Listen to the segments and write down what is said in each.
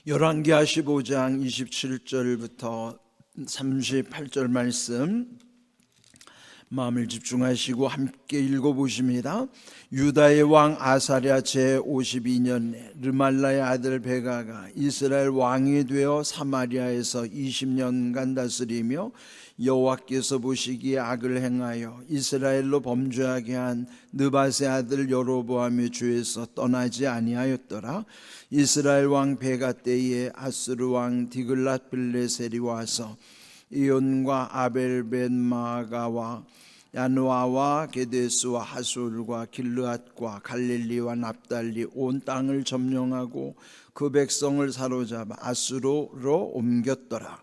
열왕기하 15장 27절부터 38절 말씀 마음을 집중하시고 함께 읽어보십니다. 유다의 왕 아사랴 제52년에 르말라의 아들 베가가 이스라엘 왕이 되어 사마리아에서 20년간 다스리며 여호와께서 보시기에 악을 행하여 이스라엘로 범죄하게 한 느밧의 아들 여로보암의 죄에서 떠나지 아니하였더라. 이스라엘 왕 베가 때에 아스루 왕 디글랏빌레셀이 와서 이온과 아벨벳마가와 야누아와 게데스와 하솔과 길르앗과 갈릴리와 납달리 온 땅을 점령하고 그 백성을 사로잡아 아수르로 옮겼더라.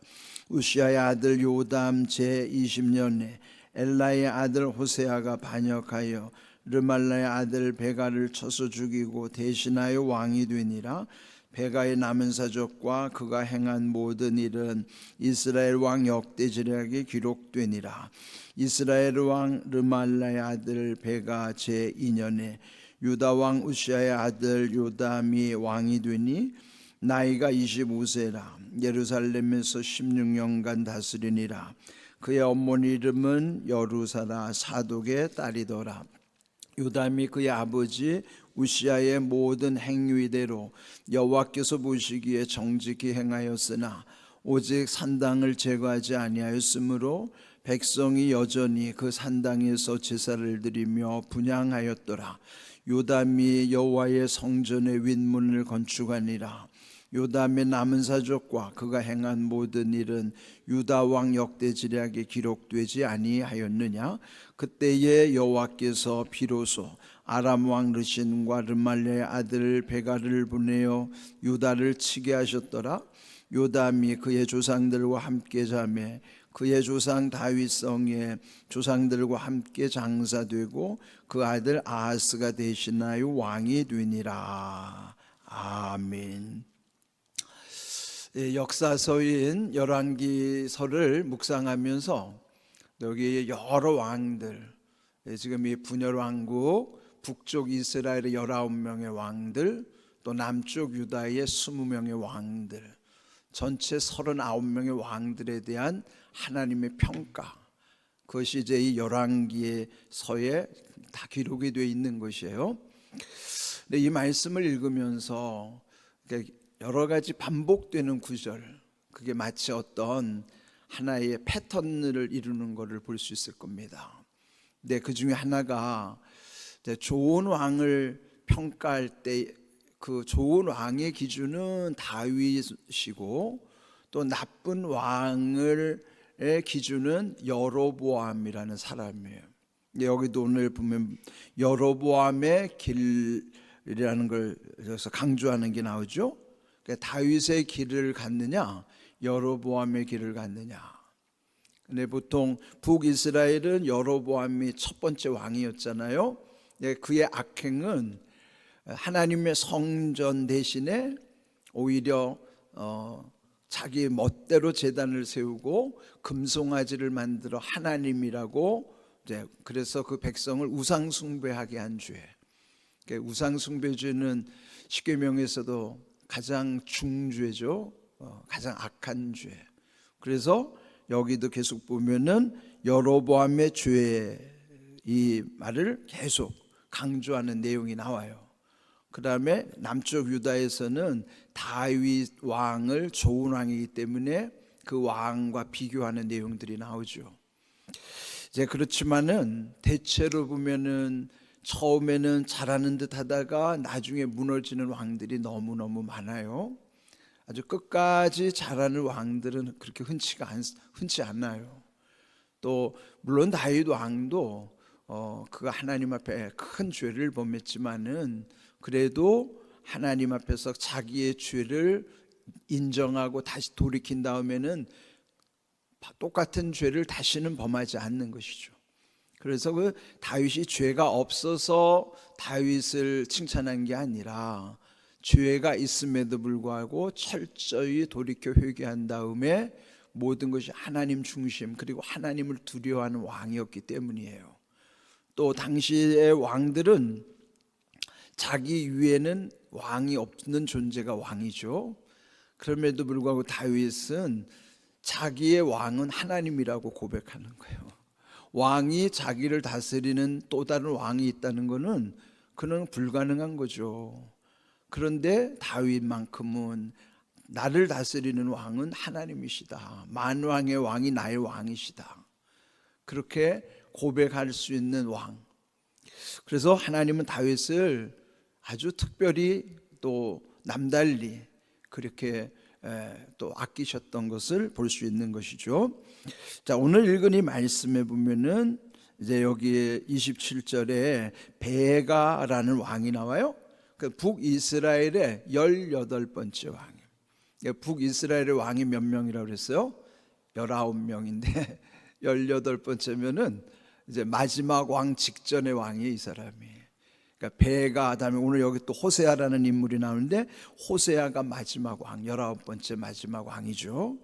우시아의 아들 요담 제20년에 엘라의 아들 호세아가 반역하여 르말라의 아들 베가를 쳐서 죽이고 대신하여 왕이 되니라. 베가의 남은 사적과 그가 행한 모든 일은 이스라엘 왕 역대지략에 기록되니라. 이스라엘 왕 르말라의 아들 베가 제2년에 유다 왕 우시아의 아들 요담이 왕이 되니 나이가 25세라. 예루살렘에서 16년간 다스리니라. 그의 어머니 이름은 여루사라 사독의 딸이더라. 요담이 그의 아버지 우시아의 모든 행위대로 여호와께서 보시기에 정직히 행하였으나 오직 산당을 제거하지 아니하였으므로 백성이 여전히 그 산당에서 제사를 드리며 분향하였더라. 요담이 여호와의 성전의 윗문을 건축하니라. 요담의 남은 사적과 그가 행한 모든 일은 유다 왕 역대지략에 기록되지 아니하였느냐? 그때에 여호와께서 비로소 아람 왕 르신과 르말레의 아들 베가를 보내어 유다를 치게 하셨더라. 요담이 그의 조상들과 함께 자매 그의 조상 다윗 성에 조상들과 함께 장사되고 그 아들 아하스가 대신하여 왕이 되니라. 아멘. 역사서인 열왕기서를 묵상하면서 여기 여러 왕들, 지금 이 분열 왕국, 북쪽 이스라엘의 19명의 왕들, 또 남쪽 유다의 20명의 왕들, 전체 39명의 왕들에 대한 하나님의 평가, 그것이 이제 이 열왕기서에 다 기록이 되어 있는 것이에요. 근데 이 말씀을 읽으면서 여러 가지 반복되는 구절, 그게 마치 어떤 하나의 패턴을 이루는 것을 볼 수 있을 겁니다. 근데 그 중에 하나가 좋은 왕을 평가할 때 그 좋은 왕의 기준은 다윗이고 또 나쁜 왕의 기준은 여로보암이라는 사람이에요. 여기도 오늘 보면 여로보암의 길이라는 걸 여기서 강조하는 게 나오죠. 다윗의 길을 갔느냐 여로보암의 길을 갔느냐. 근데 보통 북이스라엘은 여로보암이 첫 번째 왕이었잖아요. 그의 악행은 하나님의 성전 대신에 오히려 자기 멋대로 제단을 세우고 금송아지를 만들어 하나님이라고, 그래서 그 백성을 우상 숭배하게 한 죄. 우상 숭배죄는 십계명에서도 가장 중죄죠. 가장 악한 죄. 그래서 여기도 계속 보면은 여로보암의 죄, 이 말을 계속 강조하는 내용이 나와요. 그 다음에 남쪽 유다에서는 다윗 왕을 좋은 왕이기 때문에 그 왕과 비교하는 내용들이 나오죠. 이제 그렇지만은 대체로 보면은 처음에는 잘하는 듯 하다가 나중에 무너지는 왕들이 너무너무 많아요. 아주 끝까지 잘하는 왕들은 그렇게 흔치 않아요. 또 물론 다윗 왕도 그가 하나님 앞에 큰 죄를 범했지만은 그래도 하나님 앞에서 자기의 죄를 인정하고 다시 돌이킨 다음에는 똑같은 죄를 다시는 범하지 않는 것이죠. 그래서 그 다윗이 죄가 없어서 다윗을 칭찬한 게 아니라 죄가 있음에도 불구하고 철저히 돌이켜 회개한 다음에 모든 것이 하나님 중심, 그리고 하나님을 두려워하는 왕이었기 때문이에요. 또 당시의 왕들은 자기 위에는 왕이 없는 존재가 왕이죠. 그럼에도 불구하고 다윗은 자기의 왕은 하나님이라고 고백하는 거예요. 왕이 자기를 다스리는 또 다른 왕이 있다는 것은 그는 불가능한 거죠. 그런데 다윗만큼은 나를 다스리는 왕은 하나님이시다. 만왕의 왕이 나의 왕이시다. 그렇게 고백할 수 있는 왕. 그래서 하나님은 다윗을 아주 특별히 또 남달리 그렇게 또 아끼셨던 것을 볼 수 있는 것이죠. 자, 오늘 읽은 이 말씀에 보면은 이제 여기 27절에 베가라는 왕이 나와요. 그 북이스라엘의 18번째 왕이에요. 북이스라엘의 왕이 몇 명이라고 그랬어요? 19명인데 18번째면은 이제 마지막 왕 직전의 왕이 이 사람이. 그러니까 베가, 다음에 오늘 여기 또 호세아라는 인물이 나오는데 호세아가 마지막 왕, 19번째 마지막 왕이죠.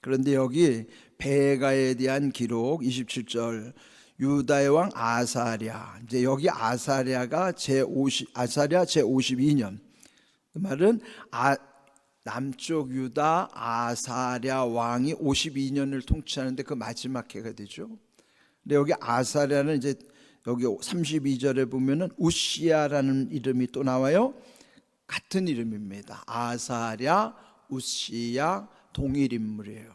그런데 여기 베가에 대한 기록 27절, 유다의 왕 아사랴. 이제 여기 아사랴가 아사랴 제52년. 그 말은 남쪽 유다 아사랴 왕이 52년을 통치하는데 그 마지막 해가 되죠. 근데 여기 아사랴는 이제 여기 32절에 보면은 우시야라는 이름이 또 나와요. 같은 이름입니다. 아사랴, 우시야 동일 인물이에요.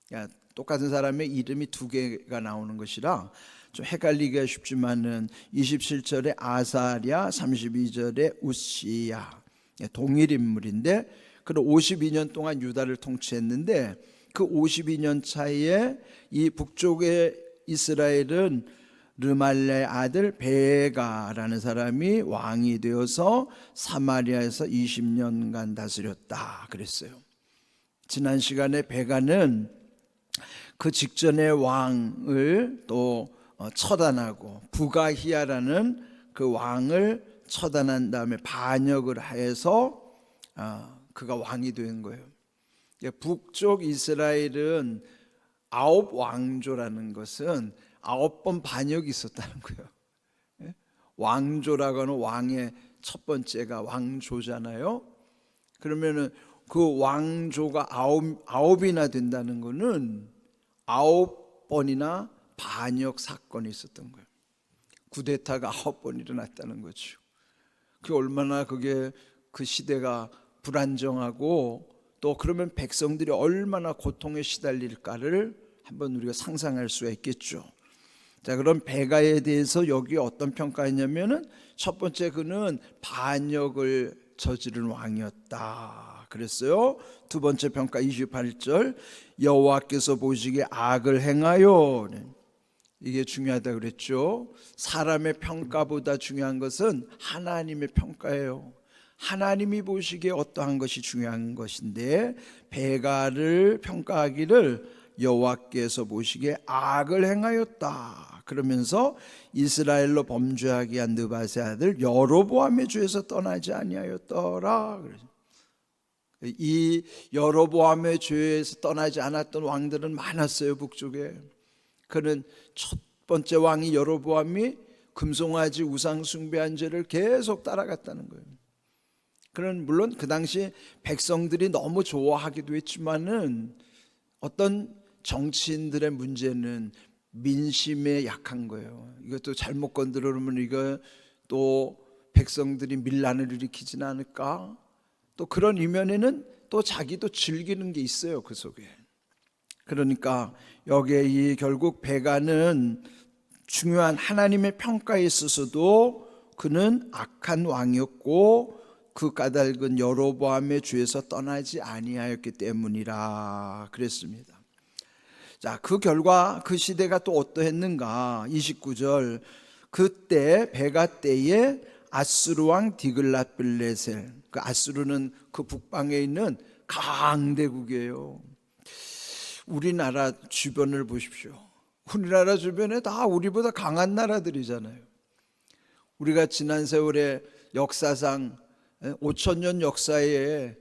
그러니까 똑같은 사람의 이름이 두 개가 나오는 것이라 좀 헷갈리기가 쉽지만은 27절에 아사랴, 32절에 우시야 동일 인물인데 그는 52년 동안 유다를 통치했는데 그 52년 차이에 이 북쪽의 이스라엘은 르말레의 아들 베가라는 사람이 왕이 되어서 사마리아에서 20년간 다스렸다 그랬어요. 지난 시간에 베가는 그 직전의 왕을 또 처단하고 부가히야라는 그 왕을 처단한 다음에 반역을 해서 그가 왕이 된 거예요. 북쪽 이스라엘은 9왕조라는 것은 9번 반역이 있었다는 거예요. 왕조라고 하는 왕의 첫 번째가 왕조잖아요. 그러면은 그 왕조가 아홉이나 된다는 것은 9번이나 반역 사건이 있었던 거예요. 쿠데타가 9번 일어났다는 거죠. 그 얼마나 그게 그 시대가 불안정하고 또 그러면 백성들이 얼마나 고통에 시달릴까를 한번 우리가 상상할 수가 있겠죠. 자, 그럼 베가에 대해서 여기 어떤 평가했냐면은 첫 번째 그는 반역을 저지른 왕이었다 그랬어요. 두 번째 평가 28절 여호와께서 보시기에 악을 행하여, 이게 중요하다 그랬죠. 사람의 평가보다 중요한 것은 하나님의 평가예요. 하나님이 보시기에 어떠한 것이 중요한 것인데 베가를 평가하기를 여호와께서 보시기에 악을 행하였다 그러면서 이스라엘로 범죄하게 한 느밧의 아들 여로보암의 죄에서 떠나지 아니하였더라. 이 여로보암의 죄에서 떠나지 않았던 왕들은 많았어요. 북쪽에. 그는 첫 번째 왕이 여로보암이 금송아지 우상 숭배한 죄를 계속 따라갔다는 거예요. 그는 물론 그 당시 백성들이 너무 좋아하기도 했지만은 어떤 정치인들의 문제는 민심에 약한 거예요. 이것도 잘못 건드리면 이거 또 백성들이 밀란을 일으키지는 않을까? 또 그런 이면에는 또 자기도 즐기는 게 있어요, 그 속에. 그러니까 여기에 이 결국 베가는 중요한 하나님의 평가에 있어서도 그는 악한 왕이었고 그 까닭은 여로보암의 죄에서 떠나지 아니하였기 때문이라 그랬습니다. 자, 그 결과 그 시대가 또 어떠했는가? 29절 그때 베가 때에 아수르 왕 디글랏빌레셀, 그 아수르는 그 북방에 있는 강대국이에요. 우리나라 주변을 보십시오. 우리나라 주변에 다 우리보다 강한 나라들이잖아요. 우리가 지난 세월에 역사상 5,000년 역사에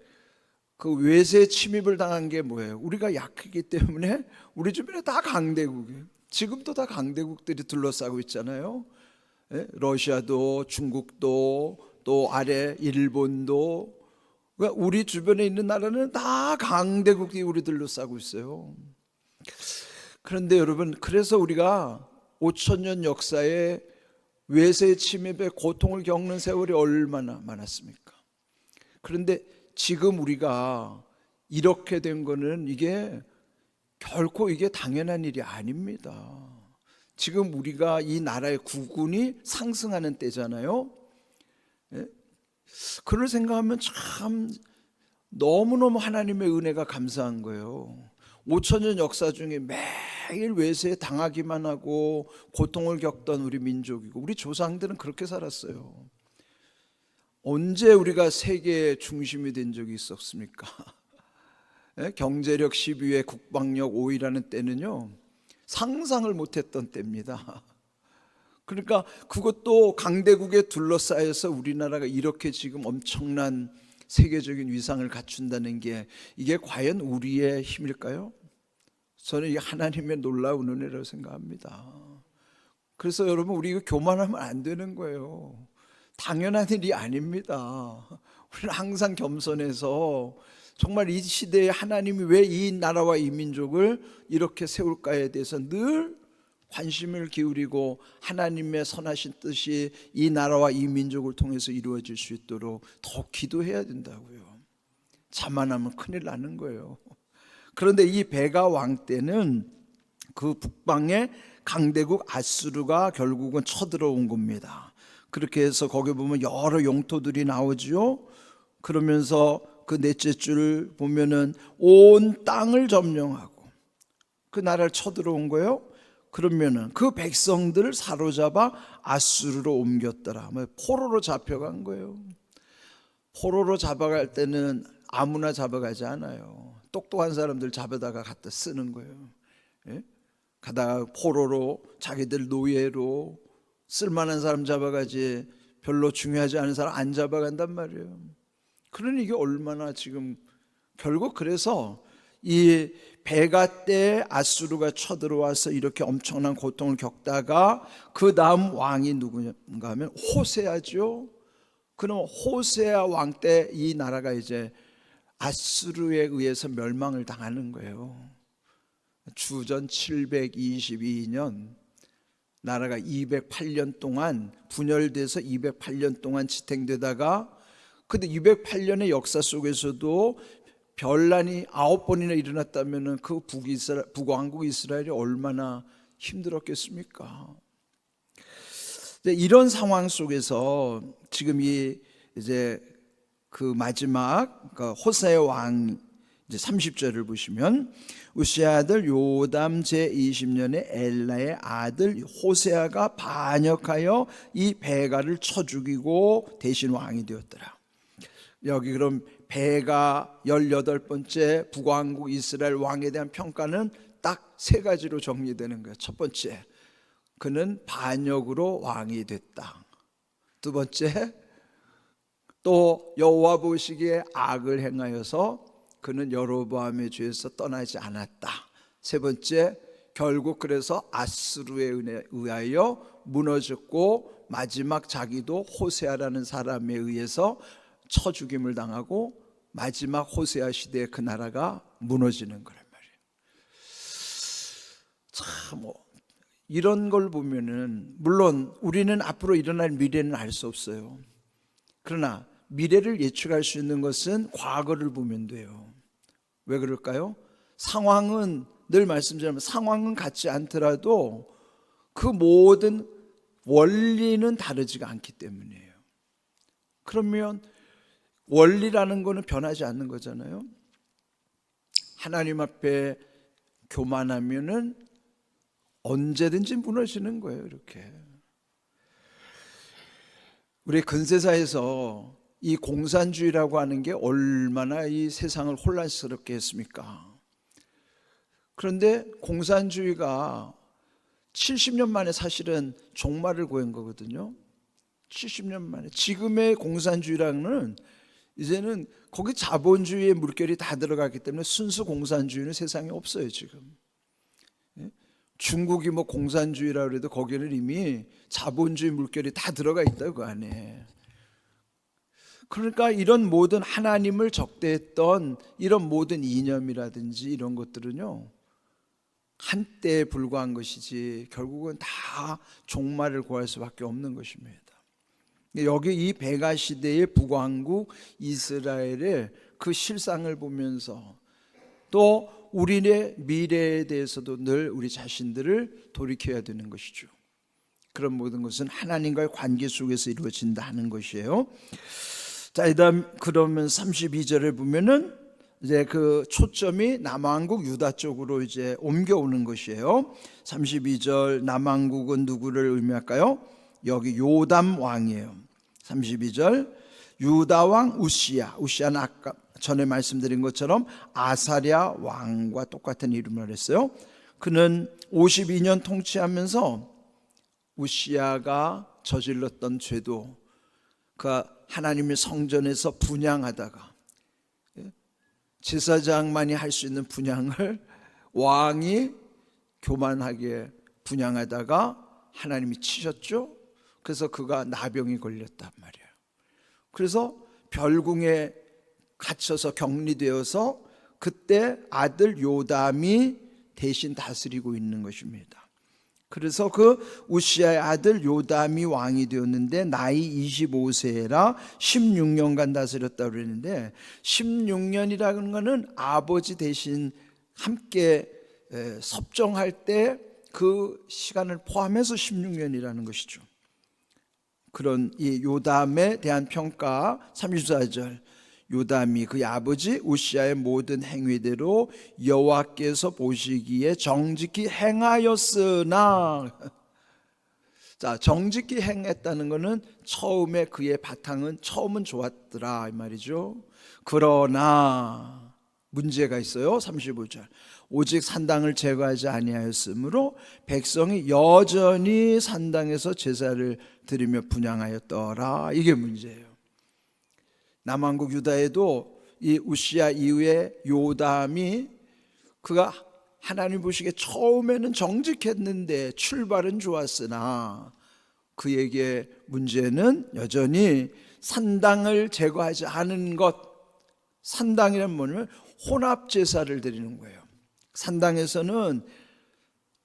그 외세 침입을 당한 게 뭐예요? 우리가 약하기 때문에 우리 주변에 다 강대국이에요. 지금도 다 강대국들이 둘러싸고 있잖아요. 러시아도 중국도 또 아래 일본도 그러니까 우리 주변에 있는 나라는 다 강대국이 우리들로 싸고 있어요. 그런데 여러분, 그래서 우리가 5,000년 역사에 외세 침입의 고통을 겪는 세월이 얼마나 많았습니까? 그런데 지금 우리가 이렇게 된 거는 이게 결코 이게 당연한 일이 아닙니다. 지금 우리가 이 나라의 국군이 상승하는 때잖아요. 예? 그걸 생각하면 참 너무너무 하나님의 은혜가 감사한 거예요. 5,000년 역사 중에 매일 외세에 당하기만 하고 고통을 겪던 우리 민족이고, 우리 조상들은 그렇게 살았어요. 언제 우리가 세계의 중심이 된 적이 있었습니까? 경제력 10위에 국방력 5위라는 때는요, 상상을 못했던 때입니다. 그러니까 그것도 강대국에 둘러싸여서 우리나라가 이렇게 지금 엄청난 세계적인 위상을 갖춘다는 게, 이게 과연 우리의 힘일까요? 저는 이게 하나님의 놀라운 은혜라고 생각합니다. 그래서 여러분, 우리 이거 교만하면 안 되는 거예요. 당연한 일이 아닙니다. 우리는 항상 겸손해서 정말 이 시대에 하나님이 왜 이 나라와 이 민족을 이렇게 세울까에 대해서 늘 관심을 기울이고, 하나님의 선하신 뜻이 이 나라와 이 민족을 통해서 이루어질 수 있도록 더 기도해야 된다고요. 자만하면 큰일 나는 거예요. 그런데 이 베가 왕 때는 그 북방의 강대국 아수르가 결국은 쳐들어온 겁니다. 그렇게 해서 거기 보면 여러 영토들이 나오지요. 그러면서 그 넷째 줄 보면은 온 땅을 점령하고 그 나라를 쳐들어온 거예요. 그러면은 그 백성들을 사로잡아 아수르로 옮겼더라. 포로로 잡혀간 거예요. 포로로 잡아갈 때는 아무나 잡아가지 않아요. 똑똑한 사람들 잡아다가 갖다 쓰는 거예요. 예? 가다가 포로로, 자기들 노예로 쓸만한 사람 잡아가지 별로 중요하지 않은 사람 안 잡아간단 말이에요. 그러니 이게 얼마나 지금, 결국 그래서 이 베가 때 아수르가 쳐들어와서 이렇게 엄청난 고통을 겪다가 그 다음 왕이 누군가 하면 호세아죠. 그럼 호세아 왕 때 이 나라가 이제 아수르에 의해서 멸망을 당하는 거예요. 주전 722년 나라가 208년 동안 분열돼서 208년 동안 지탱되다가, 근데 208년의 역사 속에서도 변란이 9번이나 일어났다면 그 북왕국 이스라엘이 얼마나 힘들었겠습니까? 이런 상황 속에서 지금 이제 그 마지막 호세아 왕 이제 30절을 보시면, 우시아 아들 요담 제20년에 엘라의 아들 호세아가 반역하여 이 베가를 쳐 죽이고 대신 왕이 되었더라. 여기 그럼 베가 18번째 북왕국 이스라엘 왕에 대한 평가는 딱 세 가지로 정리되는 거예요. 첫 번째, 그는 반역으로 왕이 됐다. 두 번째, 또 여호와 보시기에 악을 행하여서 그는 여로보암의 죄에서 떠나지 않았다. 세 번째, 결국 그래서 아수르에 의하여 무너졌고, 마지막 자기도 호세아라는 사람에 의해서 쳐 죽임을 당하고 마지막 호세아 시대에 그 나라가 무너지는 거란 말이에요. 참 이런 걸 보면은, 물론 우리는 앞으로 일어날 미래는 알 수 없어요. 그러나 미래를 예측할 수 있는 것은 과거를 보면 돼요. 왜 그럴까요? 상황은, 늘 말씀드리면 상황은 같지 않더라도 그 모든 원리는 다르지가 않기 때문이에요. 그러면 원리라는 거는 변하지 않는 거잖아요. 하나님 앞에 교만하면은 언제든지 무너지는 거예요. 이렇게 우리 근세사에서 이 공산주의라고 하는 게 얼마나 이 세상을 혼란스럽게 했습니까? 그런데 공산주의가 70년 만에 사실은 종말을 구한 거거든요. 70년 만에. 지금의 공산주의라는 이제는 거기 자본주의의 물결이 다 들어갔기 때문에 순수 공산주의는 세상에 없어요. 지금 중국이 뭐 공산주의라고 해도 거기는 이미 자본주의 물결이 다 들어가 있다 그 안에. 그러니까 이런 모든 하나님을 적대했던 이런 모든 이념이라든지 이런 것들은요, 한때에 불과한 것이지 결국은 다 종말을 고할 수밖에 없는 것입니다. 여기 이 베가 시대의 북왕국 이스라엘의 그 실상을 보면서 또 우리의 미래에 대해서도 늘 우리 자신들을 돌이켜야 되는 것이죠. 그런 모든 것은 하나님과의 관계 속에서 이루어진다 하는 것이에요. 자, 그러면 32절에 보면은 이제 그 초점이 남왕국 유다 쪽으로 이제 옮겨오는 것이에요. 32절 남왕국은 누구를 의미할까요? 여기 요담 왕이에요. 32절 유다 왕 우시야는 아까 전에 말씀드린 것처럼 아사랴 왕과 똑같은 이름을 했어요. 그는 52년 통치하면서 우시야가 저질렀던 죄도 그 하나님의 성전에서 분향하다가 제사장만이 할 수 있는 분향을 왕이 교만하게 분향하다가 하나님이 치셨죠. 그래서 그가 나병이 걸렸단 말이에요. 그래서 별궁에 갇혀서 격리되어서 그때 아들 요담이 대신 다스리고 있는 것입니다. 그래서 그 우시야의 아들 요담이 왕이 되었는데 나이 25세라 16년간 다스렸다고 그랬는데 16년이라는 것은 아버지 대신 함께 섭정할 때 그 시간을 포함해서 16년이라는 것이죠. 그런 이 요담에 대한 평가 34절 요담이 그의 아버지 우시야의 모든 행위대로 여호와께서 보시기에 정직히 행하였으나, 자, 정직히 행했다는 것은 처음에 그의 바탕은 처음은 좋았더라 이 말이죠. 그러나 문제가 있어요. 35절 오직 산당을 제거하지 아니하였으므로 백성이 여전히 산당에서 제사를 드리며 분향하였더라. 이게 문제예요. 남왕국 유다에도 이 우시야 이후에 요담이 그가 하나님 보시기에 처음에는 정직했는데 출발은 좋았으나 그에게 문제는 여전히 산당을 제거하지 않은 것. 산당이란 뭐냐면 혼합 제사를 드리는 거예요. 산당에서는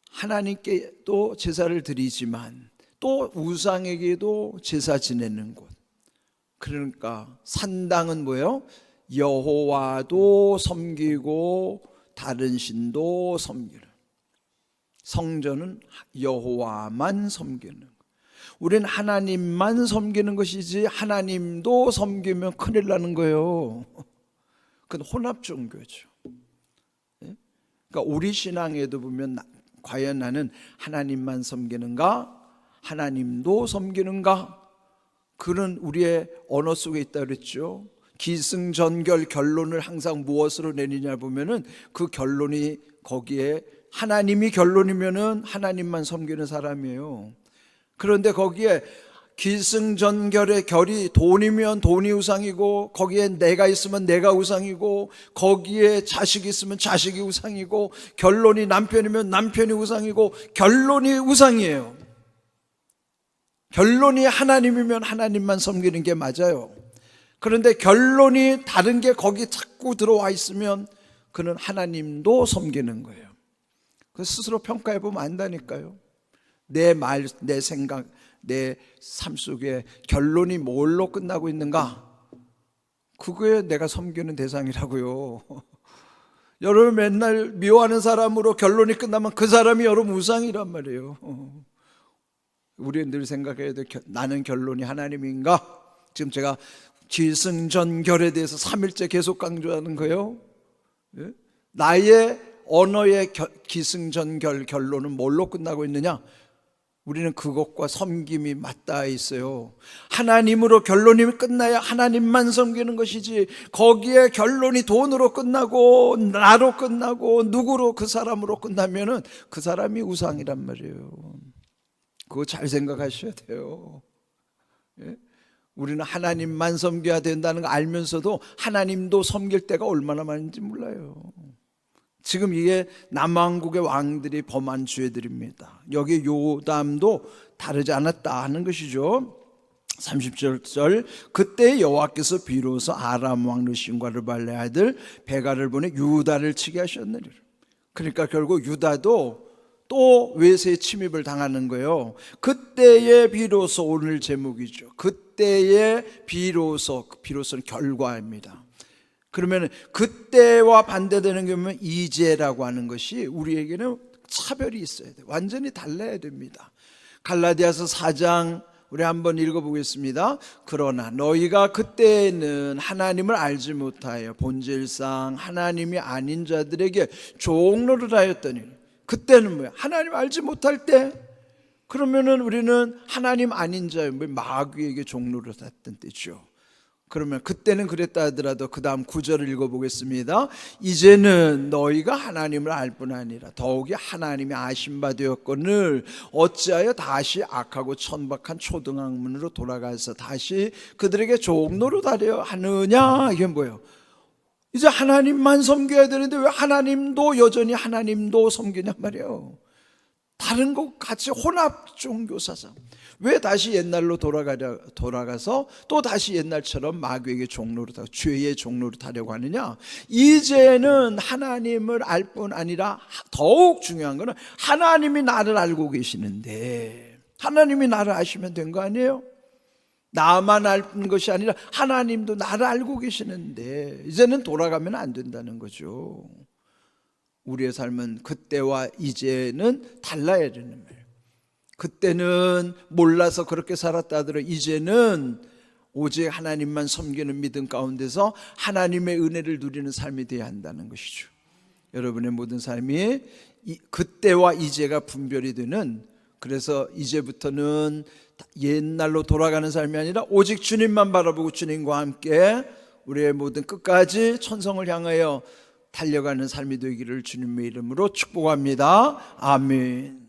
하나님께도 제사를 드리지만 또 우상에게도 제사 지내는 곳. 그러니까 산당은 뭐예요? 여호와도 섬기고 다른 신도 섬기는, 성전은 여호와만 섬기는 것. 우리는 하나님만 섬기는 것이지 하나님도 섬기면 큰일 나는 거예요. 그건 혼합 종교죠. 그러니까 우리 신앙에도 보면 과연 나는 하나님만 섬기는가? 하나님도 섬기는가? 그는 우리의 언어 속에 있다 그랬죠. 기승전결 결론을 항상 무엇으로 내리냐 보면은 그 결론이 거기에 하나님이 결론이면은 하나님만 섬기는 사람이에요. 그런데 거기에 기승전결의 결이 돈이면 돈이 우상이고, 거기에 내가 있으면 내가 우상이고, 거기에 자식이 있으면 자식이 우상이고, 결론이 남편이면 남편이 우상이고, 결론이 우상이에요. 결론이 하나님이면 하나님만 섬기는 게 맞아요. 그런데 결론이 다른 게 거기 자꾸 들어와 있으면 그는 하나님도 섬기는 거예요. 그 스스로 평가해 보면 안다니까요. 내 말, 내 생각, 내 삶 속에 결론이 뭘로 끝나고 있는가? 그거에 내가 섬기는 대상이라고요. 여러분 맨날 미워하는 사람으로 결론이 끝나면 그 사람이 여러분 우상이란 말이에요. 우리는 늘 생각해야 돼. 나는 결론이 하나님인가? 지금 제가 기승전결에 대해서 3일째 계속 강조하는 거예요. 나의 언어의 기승전결 결론은 뭘로 끝나고 있느냐? 우리는 그것과 섬김이 맞닿아 있어요. 하나님으로 결론이 끝나야 하나님만 섬기는 것이지, 거기에 결론이 돈으로 끝나고 나로 끝나고 누구로 그 사람으로 끝나면은 그 사람이 우상이란 말이에요. 그거 잘 생각하셔야 돼요. 우리는 하나님만 섬겨야 된다는 거 알면서도 하나님도 섬길 때가 얼마나 많은지 몰라요. 지금 이게 남왕국의 왕들이 범한 죄들입니다. 여기 요담도 다르지 않았다 하는 것이죠. 30절 그때 여호와께서 비로소 아람 왕 르신과 르발의 아들 베가를 보내 유다를 치게 하셨느니라. 그러니까 결국 유다도 또 외세의 침입을 당하는 거예요. 그때에 비로소, 오늘 제목이죠. 그때에 비로소는 결과입니다. 그러면 그때와 반대되는 게 뭐냐면 이제라고 하는 것이 우리에게는 차별이 있어야 돼요. 완전히 달라야 됩니다. 갈라디아서 4장 우리 한번 읽어보겠습니다. 그러나 너희가 그때는 하나님을 알지 못하여 본질상 하나님이 아닌 자들에게 종노릇 하였더니, 그때는 뭐야? 하나님 알지 못할 때, 그러면은 우리는 하나님 아닌 자, 마귀에게 종노릇 했던 때죠. 그러면 그때는 그랬다 하더라도 그 다음 9절을 읽어보겠습니다. 이제는 너희가 하나님을 알 뿐 아니라 더욱이 하나님이 아신 바 되었거늘 어찌하여 다시 악하고 천박한 초등학문으로 돌아가서 다시 그들에게 종노릇하려 하느냐. 이게 뭐예요? 이제 하나님만 섬겨야 되는데 왜 하나님도 여전히 하나님도 섬기냔 말이에요. 다른 것 같이 혼합 종교 사상. 왜 다시 옛날로 돌아가서 또 다시 옛날처럼 마귀에게 종노릇하고 죄의 종노릇하려고 하느냐? 이제는 하나님을 알 뿐 아니라 더욱 중요한 것은 하나님이 나를 알고 계시는데, 하나님이 나를 아시면 된 거 아니에요? 나만 아는 것이 아니라 하나님도 나를 알고 계시는데 이제는 돌아가면 안 된다는 거죠. 우리의 삶은 그때와 이제는 달라야 되는 거예요. 그때는 몰라서 그렇게 살았다 하더라도 이제는 오직 하나님만 섬기는 믿음 가운데서 하나님의 은혜를 누리는 삶이 되어야 한다는 것이죠. 여러분의 모든 삶이 그때와 이제가 분별이 되는, 그래서 이제부터는 옛날로 돌아가는 삶이 아니라 오직 주님만 바라보고 주님과 함께 우리의 모든 끝까지 천성을 향하여 달려가는 삶이 되기를 주님의 이름으로 축복합니다. 아멘.